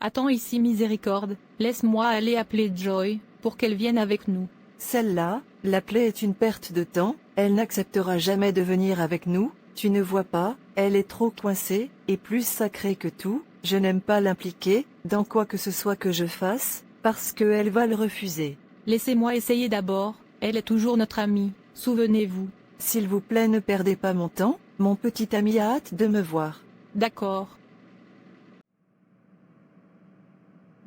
Attends ici miséricorde, laisse-moi aller appeler Joy, pour qu'elle vienne avec nous. Celle-là, l'appeler est une perte de temps, elle n'acceptera jamais de venir avec nous, tu ne vois pas, elle est trop coincée, et plus sacrée que tout, je n'aime pas l'impliquer, dans quoi que ce soit que je fasse, parce que elle va le refuser. Laissez-moi essayer d'abord, elle est toujours notre amie, souvenez-vous. S'il vous plaît ne perdez pas mon temps, mon petit ami a hâte de me voir. D'accord.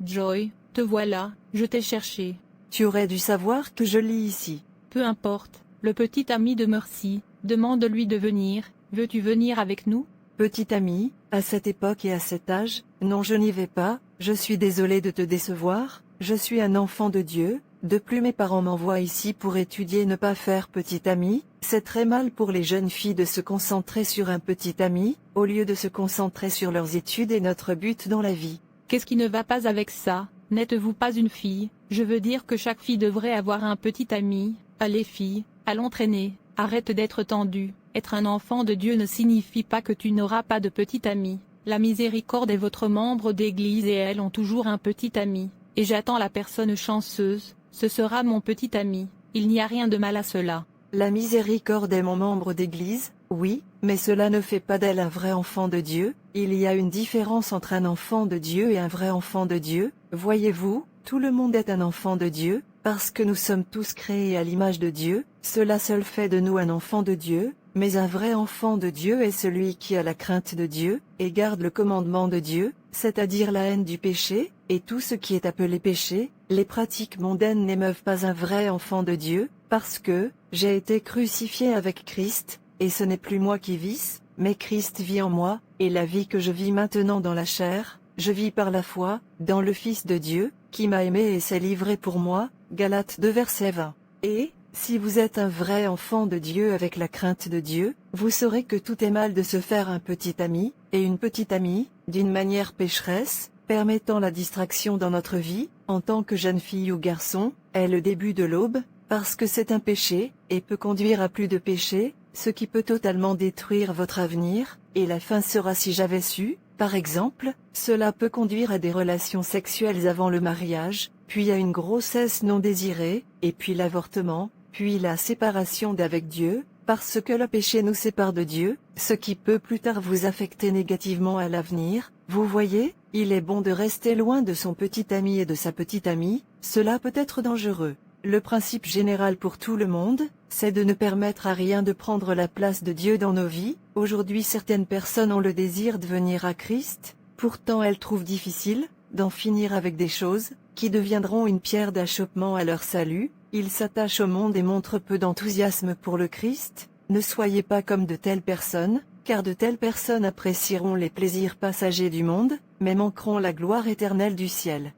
Joy, te voilà, je t'ai cherché. Tu aurais dû savoir que je lis ici. Peu importe, le petit ami de Mercy, demande-lui de venir, veux-tu venir avec nous? Petit ami, à cette époque et à cet âge, non je n'y vais pas, je suis désolé de te décevoir, je suis un enfant de Dieu, de plus mes parents m'envoient ici pour étudier et ne pas faire petit ami, c'est très mal pour les jeunes filles de se concentrer sur un petit ami, au lieu de se concentrer sur leurs études et notre but dans la vie. Qu'est-ce qui ne va pas avec ça? N'êtes-vous pas une fille? Je veux dire que chaque fille devrait avoir un petit ami. Allez filles, allons traîner, arrête d'être tendue. Être un enfant de Dieu ne signifie pas que tu n'auras pas de petit ami. La miséricorde est votre membre d'église et elles ont toujours un petit ami. Et j'attends la personne chanceuse, ce sera mon petit ami. Il n'y a rien de mal à cela. La miséricorde est mon membre d'église, oui, mais cela ne fait pas d'elle un vrai enfant de Dieu, il y a une différence entre un enfant de Dieu et un vrai enfant de Dieu, voyez-vous, tout le monde est un enfant de Dieu, parce que nous sommes tous créés à l'image de Dieu, cela seul fait de nous un enfant de Dieu, mais un vrai enfant de Dieu est celui qui a la crainte de Dieu, et garde le commandement de Dieu, c'est-à-dire la haine du péché, et tout ce qui est appelé péché, les pratiques mondaines n'émeuvent pas un vrai enfant de Dieu, parce que, j'ai été crucifié avec Christ, et ce n'est plus moi qui vis, mais Christ vit en moi, et la vie que je vis maintenant dans la chair, je vis par la foi, dans le Fils de Dieu, qui m'a aimé et s'est livré pour moi, Galates 2 verset 20. Et, si vous êtes un vrai enfant de Dieu avec la crainte de Dieu, vous saurez que tout est mal de se faire un petit ami, et une petite amie, d'une manière pécheresse, permettant la distraction dans notre vie, en tant que jeune fille ou garçon, est le début de l'aube, parce que c'est un péché, et peut conduire à plus de péché, ce qui peut totalement détruire votre avenir, et la fin sera si j'avais su, par exemple, cela peut conduire à des relations sexuelles avant le mariage, puis à une grossesse non désirée, et puis l'avortement, puis la séparation d'avec Dieu, parce que le péché nous sépare de Dieu, ce qui peut plus tard vous affecter négativement à l'avenir. Vous voyez, il est bon de rester loin de son petit ami et de sa petite amie, cela peut être dangereux. Le principe général pour tout le monde, c'est de ne permettre à rien de prendre la place de Dieu dans nos vies. Aujourd'hui certaines personnes ont le désir de venir à Christ, pourtant elles trouvent difficile d'en finir avec des choses qui deviendront une pierre d'achoppement à leur salut. Ils s'attachent au monde et montrent peu d'enthousiasme pour le Christ. Ne soyez pas comme de telles personnes, car de telles personnes apprécieront les plaisirs passagers du monde, mais manqueront la gloire éternelle du ciel.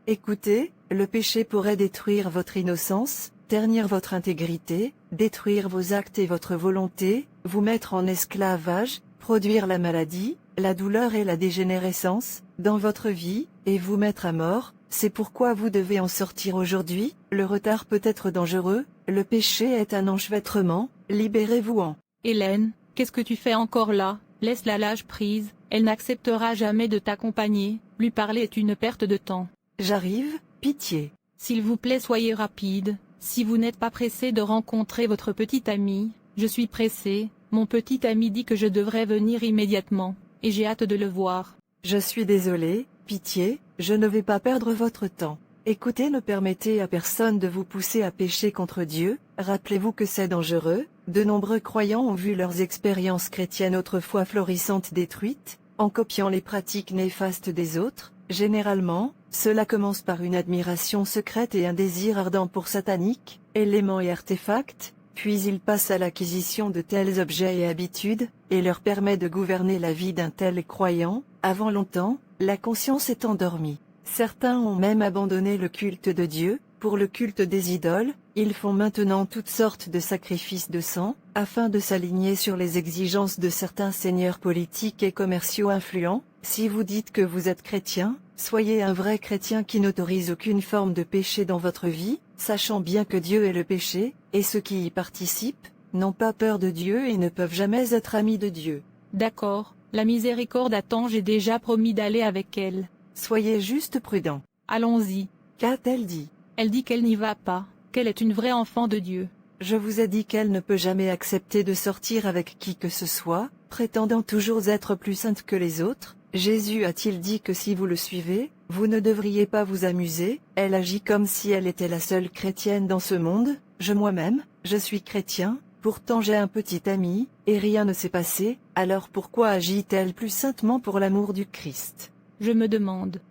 Écoutez, le péché pourrait détruire votre innocence, ternir votre intégrité, détruire vos actes et votre volonté, vous mettre en esclavage, produire la maladie, la douleur et la dégénérescence, dans votre vie, et vous mettre à mort. C'est pourquoi vous devez en sortir aujourd'hui. Le retard peut être dangereux, le péché est un enchevêtrement, libérez-vous-en. Hélène, qu'est-ce que tu fais encore là? Laisse la lâche prise, elle n'acceptera jamais de t'accompagner, lui parler est une perte de temps. J'arrive, pitié. S'il vous plaît soyez rapide, si vous n'êtes pas pressé de rencontrer votre petit ami, je suis pressé, mon petit ami dit que je devrais venir immédiatement, et j'ai hâte de le voir. Je suis désolé, pitié, je ne vais pas perdre votre temps. Écoutez, ne permettez à personne de vous pousser à pécher contre Dieu, rappelez-vous que c'est dangereux, de nombreux croyants ont vu leurs expériences chrétiennes autrefois florissantes détruites, en copiant les pratiques néfastes des autres. Généralement, cela commence par une admiration secrète et un désir ardent pour satanique, éléments et artefacts, puis il passe à l'acquisition de tels objets et habitudes, et leur permet de gouverner la vie d'un tel croyant. Avant longtemps, la conscience est endormie. Certains ont même abandonné le culte de Dieu, pour le culte des idoles. Ils font maintenant toutes sortes de sacrifices de sang, afin de s'aligner sur les exigences de certains seigneurs politiques et commerciaux influents. Si vous dites que vous êtes chrétien, soyez un vrai chrétien qui n'autorise aucune forme de péché dans votre vie, sachant bien que Dieu est le péché, et ceux qui y participent, n'ont pas peur de Dieu et ne peuvent jamais être amis de Dieu. D'accord, La miséricorde attend, j'ai déjà promis d'aller avec elle. Soyez juste prudent. Allons-y. Qu'a-t-elle dit? Elle dit qu'elle n'y va pas, qu'elle est une vraie enfant de Dieu. Je vous ai dit qu'elle ne peut jamais accepter de sortir avec qui que ce soit, prétendant toujours être plus sainte que les autres. Jésus a-t-il dit que si vous le suivez, vous ne devriez pas vous amuser? Elle agit comme si elle était la seule chrétienne dans ce monde. Moi-même, je suis chrétien, pourtant j'ai un petit ami, et rien ne s'est passé, alors pourquoi agit-elle plus saintement pour l'amour du Christ? Je me demande.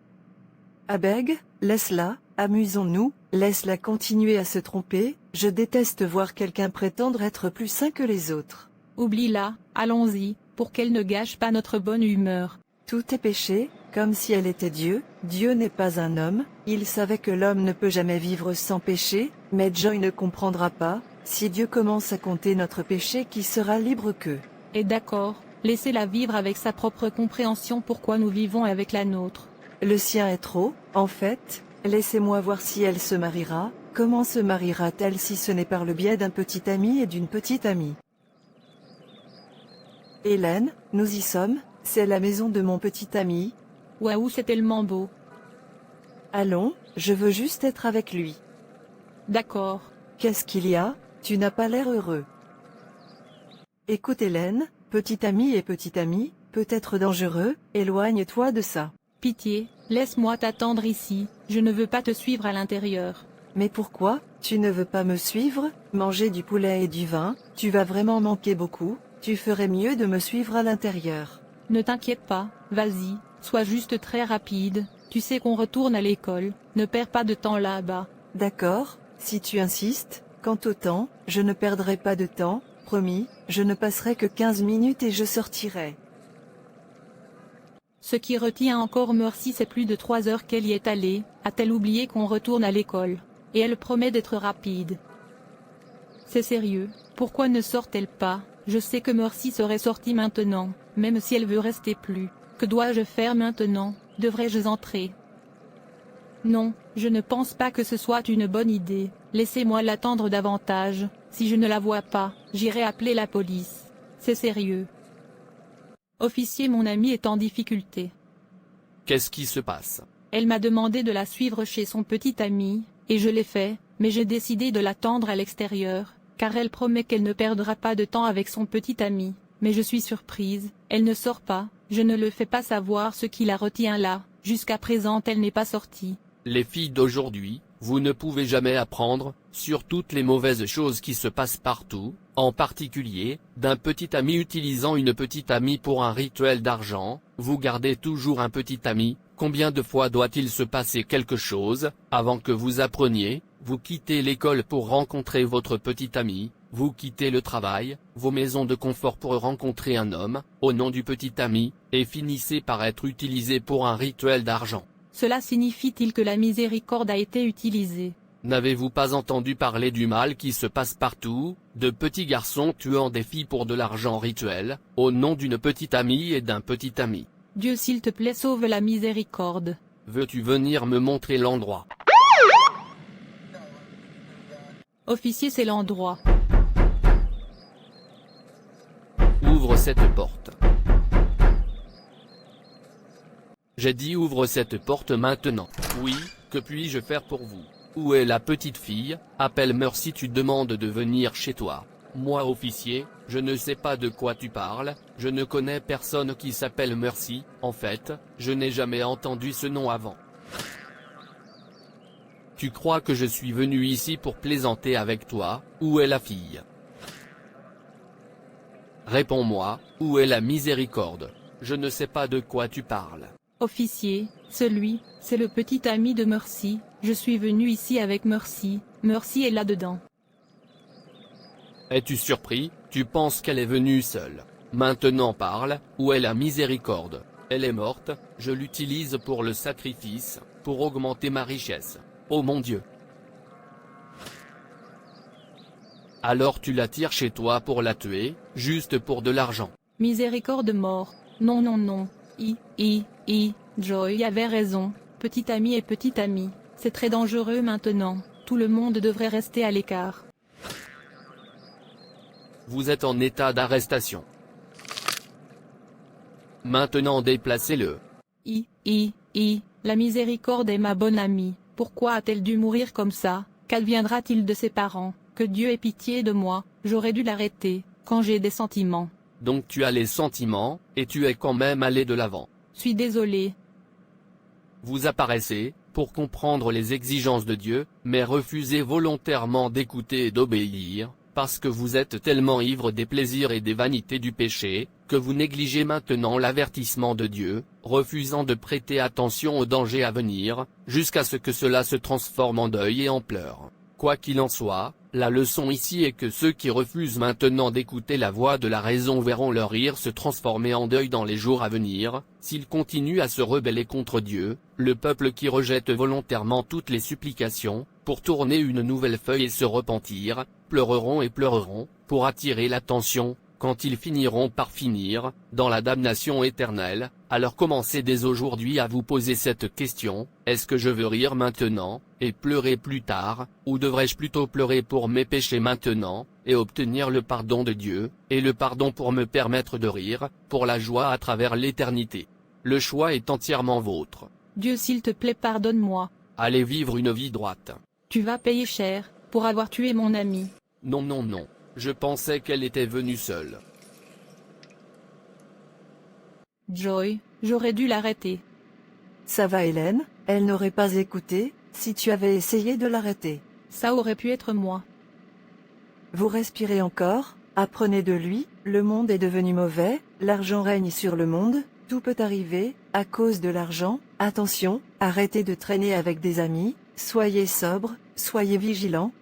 Abeg, laisse-la, amusons-nous, laisse-la continuer à se tromper, je déteste voir quelqu'un prétendre être plus saint que les autres. Oublie-la, allons-y, pour qu'elle ne gâche pas notre bonne humeur. Tout est péché, comme si elle était Dieu. Dieu n'est pas un homme, il savait que l'homme ne peut jamais vivre sans péché, mais Joy ne comprendra pas, si Dieu commence à compter notre péché, qui sera libre qu'eux. Et d'accord, laissez-la vivre avec sa propre compréhension pourquoi nous vivons avec la nôtre. Le sien est trop, en fait, laissez-moi voir si elle se mariera. Comment se mariera-t-elle si ce n'est par le biais d'un petit ami et d'une petite amie? Hélène, nous y sommes, c'est la maison de mon petit ami. Waouh, c'est tellement beau. Allons, je veux juste être avec lui. D'accord. Qu'est-ce qu'il y a? Tu n'as pas l'air heureux. Écoute Hélène, petite amie et petite amie, peut être dangereux, éloigne-toi de ça. Pitié, laisse-moi t'attendre ici, je ne veux pas te suivre à l'intérieur. Mais pourquoi? Tu ne veux pas me suivre? Manger du poulet et du vin, tu vas vraiment manquer beaucoup, tu ferais mieux de me suivre à l'intérieur. Ne t'inquiète pas, vas-y, sois juste très rapide, tu sais qu'on retourne à l'école, ne perds pas de temps là-bas. D'accord, si tu insistes, quant au temps, je ne perdrai pas de temps, promis, je ne passerai que 15 minutes et je sortirai. Ce qui retient encore Mercy, c'est plus de 3 heures qu'elle y est allée, a-t-elle oublié qu'on retourne à l'école? Et elle promet d'être rapide. C'est sérieux, pourquoi ne sort-elle pas? Je sais que Mercy serait sortie maintenant, même si elle veut rester plus. Que dois-je faire maintenant? Devrais-je entrer? Non, je ne pense pas que ce soit une bonne idée, laissez-moi l'attendre davantage, si je ne la vois pas, j'irai appeler la police. C'est sérieux. Officier, mon ami est en difficulté. Qu'est-ce qui se passe? Elle m'a demandé de la suivre chez son petit ami, et je l'ai fait, mais j'ai décidé de l'attendre à l'extérieur, car elle promet qu'elle ne perdra pas de temps avec son petit ami. Mais je suis surprise, elle ne sort pas, je ne le fais pas savoir ce qui la retient là, jusqu'à présent elle n'est pas sortie. Les filles d'aujourd'hui, vous ne pouvez jamais apprendre, sur toutes les mauvaises choses qui se passent partout, en particulier, d'un petit ami utilisant une petite amie pour un rituel d'argent. Vous gardez toujours un petit ami. Combien de fois doit-il se passer quelque chose, avant que vous appreniez? Vous quittez l'école pour rencontrer votre petit ami, vous quittez le travail, vos maisons de confort pour rencontrer un homme, au nom du petit ami, et finissez par être utilisé pour un rituel d'argent. Cela signifie-t-il que la miséricorde a été utilisée? N'avez-vous pas entendu parler du mal qui se passe partout, de petits garçons tuant des filles pour de l'argent rituel, au nom d'une petite amie et d'un petit ami? Dieu s'il te plaît sauve la miséricorde. Veux-tu venir me montrer l'endroit? Officier, c'est l'endroit. Ouvre cette porte. J'ai dit ouvre cette porte maintenant. Oui, que puis-je faire pour vous? Où est la petite fille? Appelle Mercy, tu demandes de venir chez toi. Moi officier, je ne sais pas de quoi tu parles, je ne connais personne qui s'appelle Mercy, en fait, je n'ai jamais entendu ce nom avant. Tu crois que je suis venu ici pour plaisanter avec toi? Où est la fille? Réponds-moi, où est la miséricorde? Je ne sais pas de quoi tu parles. Officier, c'est le petit ami de Mercy, je suis venu ici avec Mercy, Mercy est là-dedans. Es-tu surpris? Tu penses qu'elle est venue seule. Maintenant parle, où est la miséricorde? Elle est morte, je l'utilise pour le sacrifice, pour augmenter ma richesse. Oh mon Dieu! Alors tu la tires chez toi pour la tuer, juste pour de l'argent. Miséricorde mort, non non non, Joy avait raison, petit ami et petite amie, c'est très dangereux maintenant, tout le monde devrait rester à l'écart. Vous êtes en état d'arrestation. Maintenant déplacez-le. La miséricorde est ma bonne amie. Pourquoi a-t-elle dû mourir comme ça? Qu'adviendra-t-il de ses parents? Que Dieu ait pitié de moi, j'aurais dû l'arrêter, quand j'ai des sentiments. Donc tu as les sentiments, et tu es quand même allé de l'avant. Suis désolé. Vous apparaissez, pour comprendre les exigences de Dieu, mais refusez volontairement d'écouter et d'obéir, parce que vous êtes tellement ivre des plaisirs et des vanités du péché, que vous négligez maintenant l'avertissement de Dieu, refusant de prêter attention aux dangers à venir, jusqu'à ce que cela se transforme en deuil et en pleurs. Quoi qu'il en soit, la leçon ici est que ceux qui refusent maintenant d'écouter la voix de la raison verront leur rire se transformer en deuil dans les jours à venir, s'ils continuent à se rebeller contre Dieu, le peuple qui rejette volontairement toutes les supplications, pour tourner une nouvelle feuille et se repentir, pleureront et pleureront, pour attirer l'attention, quand ils finiront par finir, dans la damnation éternelle. Alors commencez dès aujourd'hui à vous poser cette question, est-ce que je veux rire maintenant, et pleurer plus tard, ou devrais-je plutôt pleurer pour mes péchés maintenant, et obtenir le pardon de Dieu, et le pardon pour me permettre de rire, pour la joie à travers l'éternité? Le choix est entièrement vôtre. Dieu s'il te plaît pardonne-moi. Allez vivre une vie droite. Tu vas payer cher, pour avoir tué mon ami. Non non non, je pensais qu'elle était venue seule. Joy, j'aurais dû l'arrêter. Ça va Hélène, elle n'aurait pas écouté, si tu avais essayé de l'arrêter. Ça aurait pu être moi. Vous respirez encore, apprenez de lui, le monde est devenu mauvais, l'argent règne sur le monde, tout peut arriver, à cause de l'argent. Attention, arrêtez de traîner avec des amis, soyez sobres, soyez vigilants,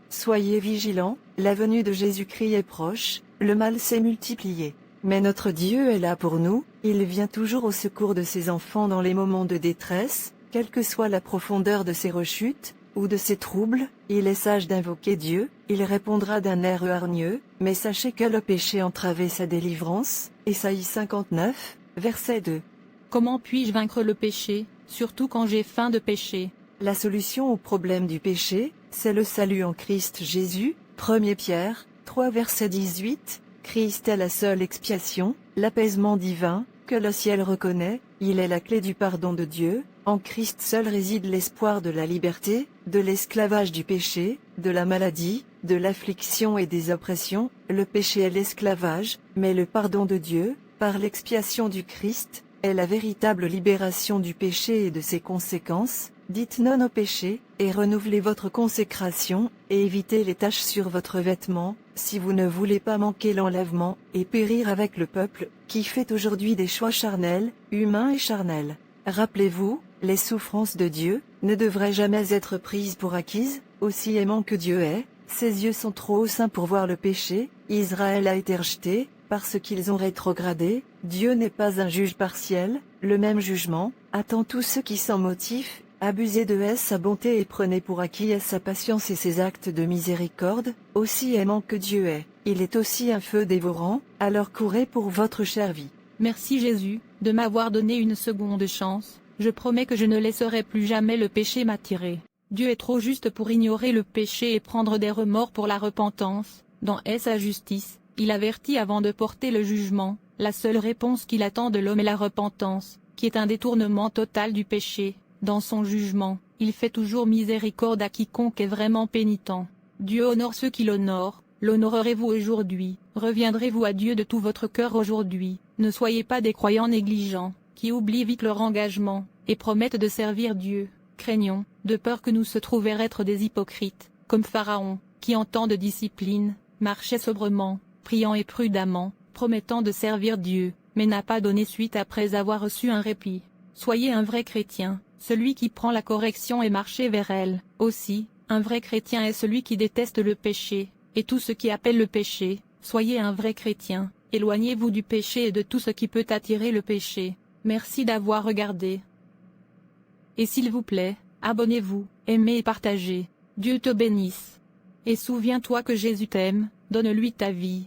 la venue de Jésus-Christ est proche, le mal s'est multiplié. Mais notre Dieu est là pour nous, il vient toujours au secours de ses enfants dans les moments de détresse, quelle que soit la profondeur de ses rechutes, ou de ses troubles, il est sage d'invoquer Dieu, il répondra d'un air hargneux, mais sachez que le péché entravait sa délivrance. Ésaïe 59, verset 2. Comment puis-je vaincre le péché, surtout quand j'ai faim de péché? La solution au problème du péché, c'est le salut en Christ Jésus, 1 Pierre 3 verset 18, Christ est la seule expiation, l'apaisement divin, que le ciel reconnaît, il est la clé du pardon de Dieu, en Christ seul réside l'espoir de la liberté, de l'esclavage du péché, de la maladie, de l'affliction et des oppressions. Le péché est l'esclavage, mais le pardon de Dieu, par l'expiation du Christ, est la véritable libération du péché et de ses conséquences. Dites non au péché, et renouvelez votre consécration, et évitez les taches sur votre vêtement, si vous ne voulez pas manquer l'enlèvement, et périr avec le peuple, qui fait aujourd'hui des choix charnels, humains et charnels. Rappelez-vous, les souffrances de Dieu, ne devraient jamais être prises pour acquises, aussi aimant que Dieu est, ses yeux sont trop saints pour voir le péché, Israël a été rejeté, parce qu'ils ont rétrogradé, Dieu n'est pas un juge partiel, le même jugement, attend tous ceux qui sans motif, abusez de sa bonté et prenez pour acquis sa patience et ses actes de miséricorde, aussi aimant que Dieu est, il est aussi un feu dévorant, alors courez pour votre chère vie. Merci Jésus, de m'avoir donné une seconde chance, je promets que je ne laisserai plus jamais le péché m'attirer. Dieu est trop juste pour ignorer le péché et prendre des remords pour la repentance, dans sa justice, il avertit avant de porter le jugement, la seule réponse qu'il attend de l'homme est la repentance, qui est un détournement total du péché. Dans son jugement, il fait toujours miséricorde à quiconque est vraiment pénitent. Dieu honore ceux qui l'honorent, l'honorerez-vous aujourd'hui, reviendrez-vous à Dieu de tout votre cœur aujourd'hui, ne soyez pas des croyants négligents, qui oublient vite leur engagement, et promettent de servir Dieu. Craignons, de peur que nous se trouvions être des hypocrites, comme Pharaon, qui en temps de discipline, marchait sobrement, priant et prudemment, promettant de servir Dieu, mais n'a pas donné suite après avoir reçu un répit. Soyez un vrai chrétien, celui qui prend la correction et marche vers elle. Aussi, un vrai chrétien est celui qui déteste le péché, et tout ce qui appelle le péché. Soyez un vrai chrétien, éloignez-vous du péché et de tout ce qui peut attirer le péché. Merci d'avoir regardé. Et s'il vous plaît, abonnez-vous, aimez et partagez. Dieu te bénisse. Et souviens-toi que Jésus t'aime, donne-lui ta vie.